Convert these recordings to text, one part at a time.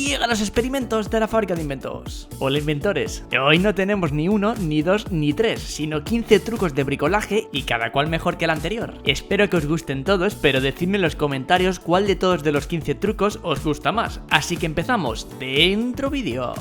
Llega los experimentos de la fábrica de inventos. Hola inventores, hoy no tenemos ni uno, ni dos, ni tres, sino 15 trucos de bricolaje y cada cual mejor que el anterior. Espero que os gusten todos, pero decidme en los comentarios cuál de todos de los 15 trucos os gusta más. Así que empezamos, dentro vídeo.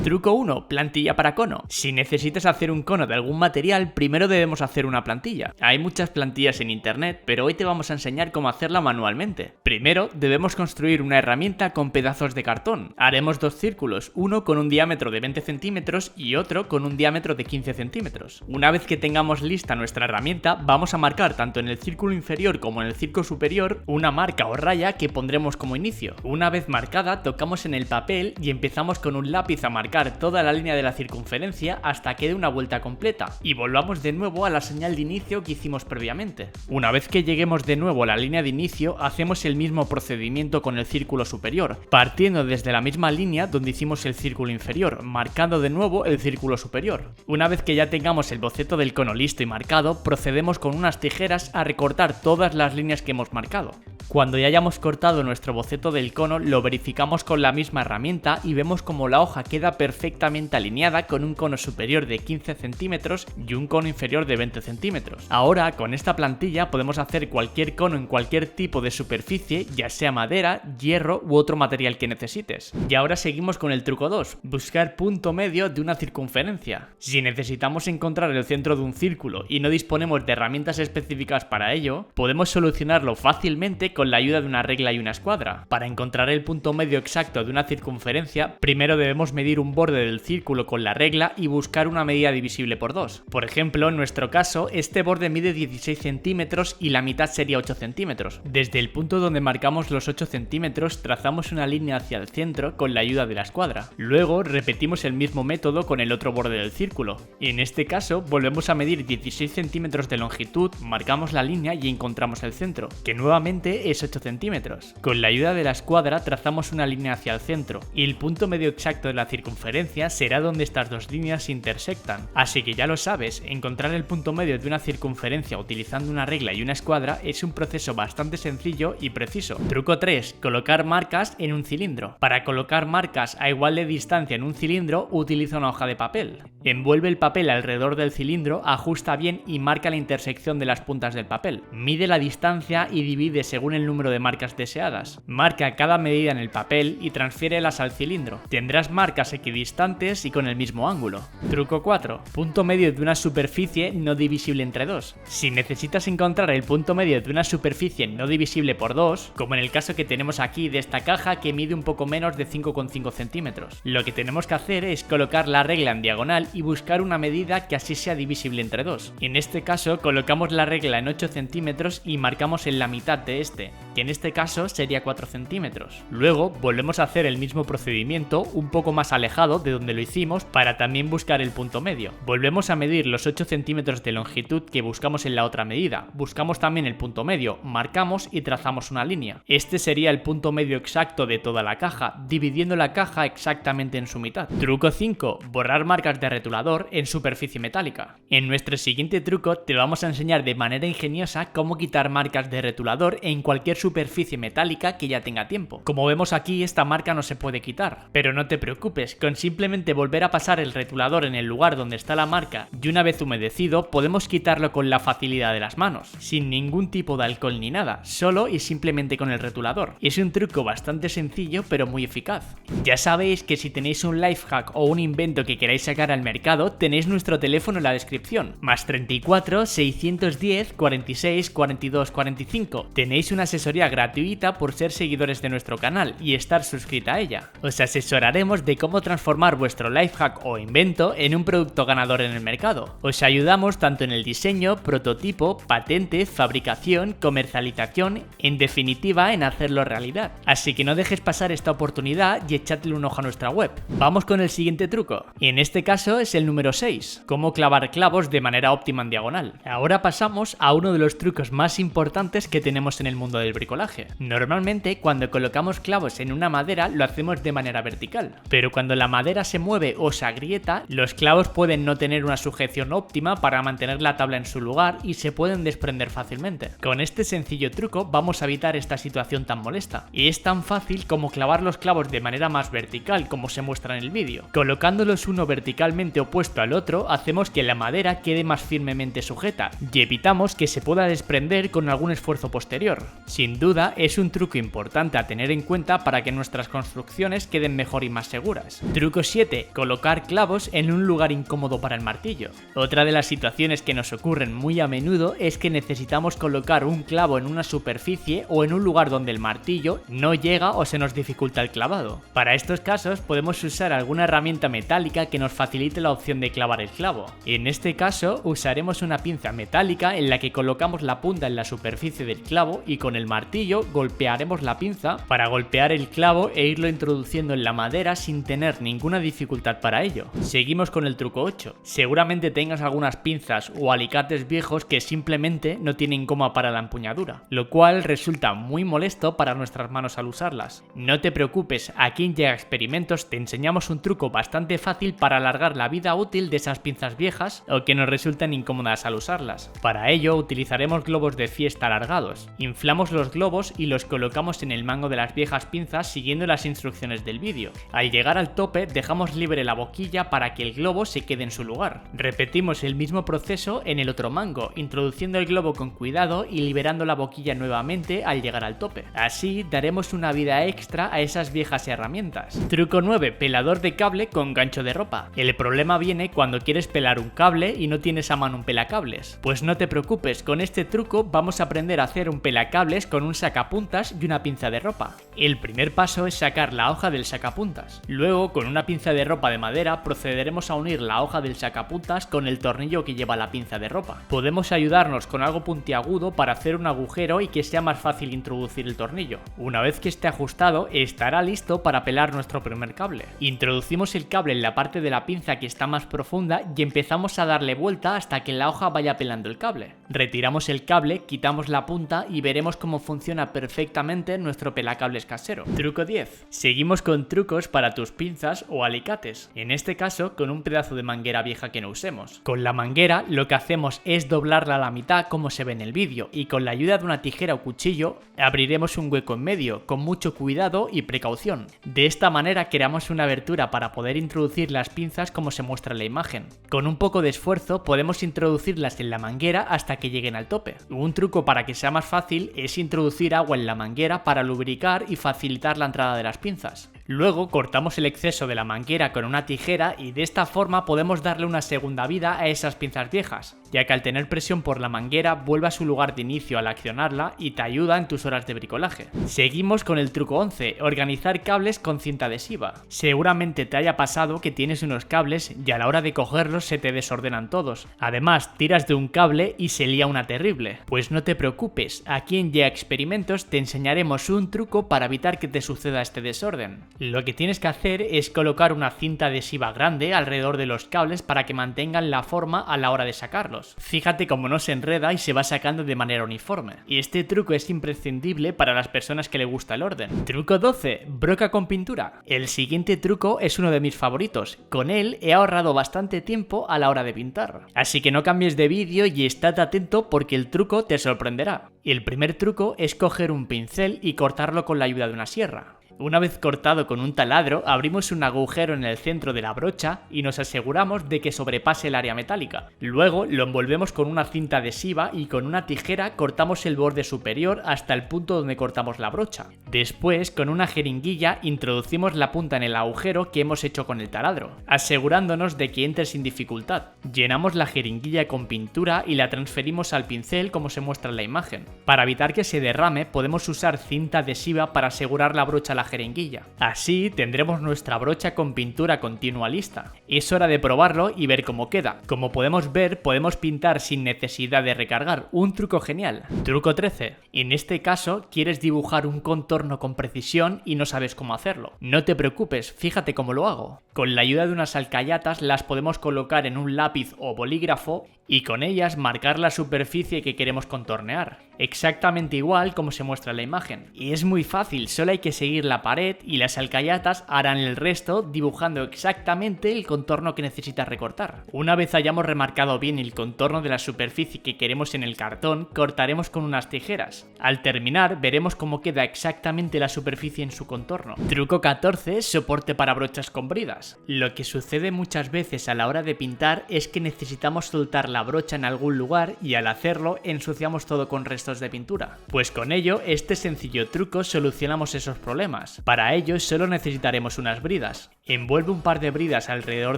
Truco 1. Plantilla para cono. Si necesitas hacer un cono de algún material, primero debemos hacer una plantilla. Hay muchas plantillas en internet, pero hoy te vamos a enseñar cómo hacerla manualmente. Primero, debemos construir una herramienta con pedazos de cartón. Haremos dos círculos, uno con un diámetro de 20 centímetros y otro con un diámetro de 15 centímetros. Una vez que tengamos lista nuestra herramienta, vamos a marcar tanto en el círculo inferior como en el círculo superior una marca o raya que pondremos como inicio. Una vez marcada, tocamos en el papel y empezamos con un lápiz a marcar toda la línea de la circunferencia hasta que dé una vuelta completa y volvamos de nuevo a la señal de inicio que hicimos previamente. Una vez que lleguemos de nuevo a la línea de inicio, hacemos el mismo procedimiento con el círculo superior, partiendo desde la misma línea donde hicimos el círculo inferior, marcando de nuevo el círculo superior. Una vez que ya tengamos el boceto del cono listo y marcado, procedemos con unas tijeras a recortar todas las líneas que hemos marcado. Cuando ya hayamos cortado nuestro boceto del cono, lo verificamos con la misma herramienta y vemos como la hoja queda perfectamente alineada con un cono superior de 15 centímetros y un cono inferior de 20 centímetros. Ahora, con esta plantilla podemos hacer cualquier cono en cualquier tipo de superficie, ya sea madera, hierro u otro material que necesites. Y ahora seguimos con el truco 2, buscar punto medio de una circunferencia. Si necesitamos encontrar el centro de un círculo y no disponemos de herramientas específicas para ello, podemos solucionarlo fácilmente con la ayuda de una regla y una escuadra. Para encontrar el punto medio exacto de una circunferencia, primero debemos medir un borde del círculo con la regla y buscar una medida divisible por 2. Por ejemplo, en nuestro caso, este borde mide 16 centímetros y la mitad sería 8 centímetros. Desde el punto donde marcamos los 8 centímetros, trazamos una línea hacia el centro con la ayuda de la escuadra. Luego, repetimos el mismo método con el otro borde del círculo. En este caso, volvemos a medir 16 centímetros de longitud, marcamos la línea y encontramos el centro, que nuevamente es 8 centímetros. Con la ayuda de la escuadra trazamos una línea hacia el centro y el punto medio exacto de la circunferencia será donde estas dos líneas se intersectan. Así que ya lo sabes, encontrar el punto medio de una circunferencia utilizando una regla y una escuadra es un proceso bastante sencillo y preciso. Truco 3. Colocar marcas en un cilindro. Para colocar marcas a igual de distancia en un cilindro, utiliza una hoja de papel. Envuelve el papel alrededor del cilindro, ajusta bien y marca la intersección de las puntas del papel. Mide la distancia y divide según el número de marcas deseadas. Marca cada medida en el papel y transfiérelas al cilindro. Tendrás marcas equidistantes y con el mismo ángulo. Truco 4. Punto medio de una superficie no divisible entre 2. Si necesitas encontrar el punto medio de una superficie no divisible por 2, como en el caso que tenemos aquí de esta caja que mide un poco menos de 5,5 centímetros, lo que tenemos que hacer es colocar la regla en diagonal y buscar una medida que así sea divisible entre 2. En este caso colocamos la regla en 8 centímetros y marcamos en la mitad de este, que en este caso sería 4 centímetros. Luego volvemos a hacer el mismo procedimiento un poco más alejado de donde lo hicimos para también buscar el punto medio. Volvemos a medir los 8 centímetros de longitud que buscamos en la otra medida, buscamos también el punto medio, marcamos y trazamos una línea. Este sería el punto medio exacto de toda la caja, dividiendo la caja exactamente en su mitad. Truco 5. Borrar marcas de rotulador en superficie metálica. En nuestro siguiente truco te vamos a enseñar de manera ingeniosa cómo quitar marcas de rotulador en cualquier superficie metálica que ya tenga tiempo. Como vemos aquí, esta marca no se puede quitar, pero no te preocupes, con simplemente volver a pasar el rotulador en el lugar donde está la marca y una vez humedecido podemos quitarlo con la facilidad de las manos, sin ningún tipo de alcohol ni nada, solo y simplemente con el rotulador. Es un truco bastante sencillo pero muy eficaz. Ya sabéis que si tenéis un lifehack o un invento que queráis sacar al mercado, tenéis nuestro teléfono en la descripción, +34 610 46 42 45. Tenéis una asesoría gratuita por ser seguidores de nuestro canal y estar suscrita a ella. Os asesoraremos de cómo transformar vuestro lifehack o invento en un producto ganador en el mercado. Os ayudamos tanto en el diseño, prototipo, patente, fabricación, comercialización, en definitiva en hacerlo realidad. Así que no dejes pasar esta oportunidad y echadle un ojo a nuestra web. Vamos con el siguiente truco. En este caso es el número 6, cómo clavar clavos de manera óptima en diagonal. Ahora pasamos a uno de los trucos más importantes que tenemos en el mundo del bricolaje. Normalmente cuando colocamos clavos en una madera lo hacemos de manera vertical, pero cuando la madera se mueve o se agrieta, los clavos pueden no tener una sujeción óptima para mantener la tabla en su lugar y se pueden desprender fácilmente. Con este sencillo truco vamos a evitar esta situación tan molesta, y es tan fácil como clavar los clavos de manera más vertical como se muestra en el vídeo. Colocándolos uno verticalmente opuesto al otro, hacemos que la madera quede más firmemente sujeta y evitamos que se pueda desprender con algún esfuerzo posterior. Sin duda es un truco importante a tener en cuenta para que nuestras construcciones queden mejor y más seguras. Truco 7. Colocar clavos en un lugar incómodo para el martillo. Otra de las situaciones que nos ocurren muy a menudo es que necesitamos colocar un clavo en una superficie o en un lugar donde el martillo no llega o se nos dificulta el clavado. Para estos casos podemos usar alguna herramienta metálica que nos facilite la opción de clavar el clavo. En este caso usaremos una pinza metálica en la que colocamos la punta en la superficie del clavo y con el martillo golpearemos la pinza para golpear el clavo e irlo introduciendo en la madera sin tener ninguna dificultad para ello. Seguimos con el truco 8. Seguramente tengas algunas pinzas o alicates viejos que simplemente no tienen goma para la empuñadura, lo cual resulta muy molesto para nuestras manos al usarlas. No te preocupes, aquí en Llega Experimentos te enseñamos un truco bastante fácil para alargar la vida útil de esas pinzas viejas o que nos resultan incómodas al usarlas. Para ello utilizaremos globos de fiesta alargados. Inflamos los globos y los colocamos en el mango de las viejas pinzas siguiendo las instrucciones del vídeo. Al llegar al tope dejamos libre la boquilla para que el globo se quede en su lugar. Repetimos el mismo proceso en el otro mango, introduciendo el globo con cuidado y liberando la boquilla nuevamente al llegar al tope. Así daremos una vida extra a esas viejas herramientas. Truco 9. Pelador de cable con gancho de ropa. El problema viene cuando quieres pelar un cable y no tienes a mano un pelacables. Pues no te preocupes, con este truco vamos a aprender a hacer un pelacables con un sacapuntas y una pinza de ropa. El primer paso es sacar la hoja del sacapuntas. Luego, con una pinza de ropa de madera, procederemos a unir la hoja del sacapuntas con el tornillo que lleva la pinza de ropa. Podemos ayudarnos con algo puntiagudo para hacer un agujero y que sea más fácil introducir el tornillo. Una vez que esté ajustado, estará listo para pelar nuestro primer cable. Introducimos el cable en la parte de la pinza que está más profunda y empezamos a darle vuelta hasta que la hoja vaya pelando el cable. Retiramos el cable, quitamos la punta y veremos cómo funciona perfectamente nuestro pelacables casero. Truco 10. Seguimos con trucos para tus pinzas o alicates, en este caso con un pedazo de manguera vieja que no usemos. Con la manguera lo que hacemos es doblarla a la mitad como se ve en el vídeo y con la ayuda de una tijera o cuchillo abriremos un hueco en medio con mucho cuidado y precaución. De esta manera creamos una abertura para poder introducir las pinzas como se muestra en la imagen. Con un poco de esfuerzo podemos introducirlas en la manguera hasta que lleguen al tope. Un truco para que sea más fácil es introducir agua en la manguera para lubricar y facilitar la entrada de las pinzas. Luego cortamos el exceso de la manguera con una tijera y de esta forma podemos darle una segunda vida a esas pinzas viejas, ya que al tener presión por la manguera vuelve a su lugar de inicio al accionarla y te ayuda en tus horas de bricolaje. Seguimos con el truco 11, organizar cables con cinta adhesiva. Seguramente te haya pasado que tienes unos cables y a la hora de cogerlos se te desordenan todos. Además, tiras de un cable y se lía una terrible. Pues no te preocupes, aquí en Llega Experimentos te enseñaremos un truco para evitar que te suceda este desorden. Lo que tienes que hacer es colocar una cinta adhesiva grande alrededor de los cables para que mantengan la forma a la hora de sacarlos. Fíjate cómo no se enreda y se va sacando de manera uniforme. Y este truco es imprescindible para las personas que le gusta el orden. Truco 12. Broca con pintura. El siguiente truco es uno de mis favoritos. Con él he ahorrado bastante tiempo a la hora de pintar. Así que no cambies de vídeo y estate atento porque el truco te sorprenderá. El primer truco es coger un pincel y cortarlo con la ayuda de una sierra. Una vez cortado con un taladro, abrimos un agujero en el centro de la brocha y nos aseguramos de que sobrepase el área metálica. Luego lo envolvemos con una cinta adhesiva y con una tijera cortamos el borde superior hasta el punto donde cortamos la brocha. Después, con una jeringuilla, introducimos la punta en el agujero que hemos hecho con el taladro, asegurándonos de que entre sin dificultad. Llenamos la jeringuilla con pintura y la transferimos al pincel como se muestra en la imagen. Para evitar que se derrame, podemos usar cinta adhesiva para asegurar la brocha a la jeringuilla. Así tendremos nuestra brocha con pintura continua lista. Es hora de probarlo y ver cómo queda. Como podemos ver, podemos pintar sin necesidad de recargar. Un truco genial. Truco 13. En este caso, quieres dibujar un contorno con precisión y no sabes cómo hacerlo. No te preocupes, fíjate cómo lo hago. Con la ayuda de unas alcayatas las podemos colocar en un lápiz o bolígrafo y con ellas marcar la superficie que queremos contornear, exactamente igual como se muestra en la imagen. Y es muy fácil, solo hay que seguir la pared y las alcayatas harán el resto dibujando exactamente el contorno que necesitas recortar. Una vez hayamos remarcado bien el contorno de la superficie que queremos en el cartón, cortaremos con unas tijeras. Al terminar veremos cómo queda exactamente la superficie en su contorno. Truco 14, soporte para brochas con bridas. Lo que sucede muchas veces a la hora de pintar es que necesitamos soltar la brocha en algún lugar y al hacerlo ensuciamos todo con restos de pintura. Pues con ello, este sencillo truco solucionamos esos problemas. Para ello solo necesitaremos unas bridas. Envuelve un par de bridas alrededor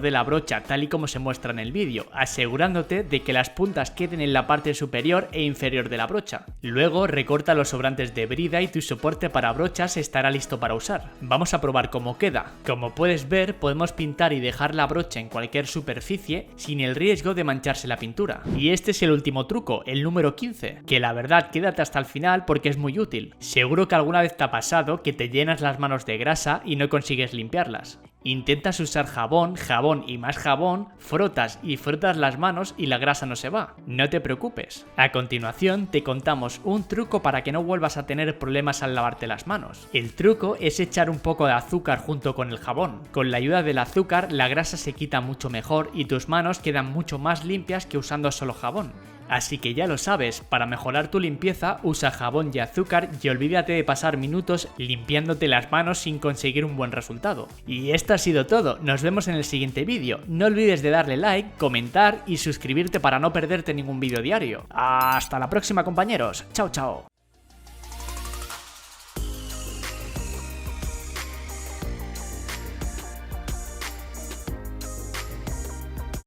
de la brocha tal y como se muestra en el vídeo, asegurándote de que las puntas queden en la parte superior e inferior de la brocha. Luego recorta los sobrantes de brida y tu soporte para brochas estará listo para usar. Vamos a probar cómo queda. Como puedes ver, podemos pintar y dejar la brocha en cualquier superficie sin el riesgo de mancharse la pintura. Y este es el último truco, el número 15, que la verdad quédate hasta el final porque es muy útil. Seguro que alguna vez te ha pasado que te llenas las manos de grasa y no consigues limpiarlas. Intentas usar jabón, jabón y más jabón, frotas y frotas las manos y la grasa no se va. No te preocupes. A continuación te contamos un truco para que no vuelvas a tener problemas al lavarte las manos. El truco es echar un poco de azúcar junto con el jabón. Con la ayuda del azúcar la grasa se quita mucho mejor y tus manos quedan mucho más limpias que usando solo jabón. Así que ya lo sabes, para mejorar tu limpieza usa jabón y azúcar y olvídate de pasar minutos limpiándote las manos sin conseguir un buen resultado. Y esto ha sido todo, nos vemos en el siguiente vídeo. No olvides de darle like, comentar y suscribirte para no perderte ningún vídeo diario. Hasta la próxima, compañeros, chao chao.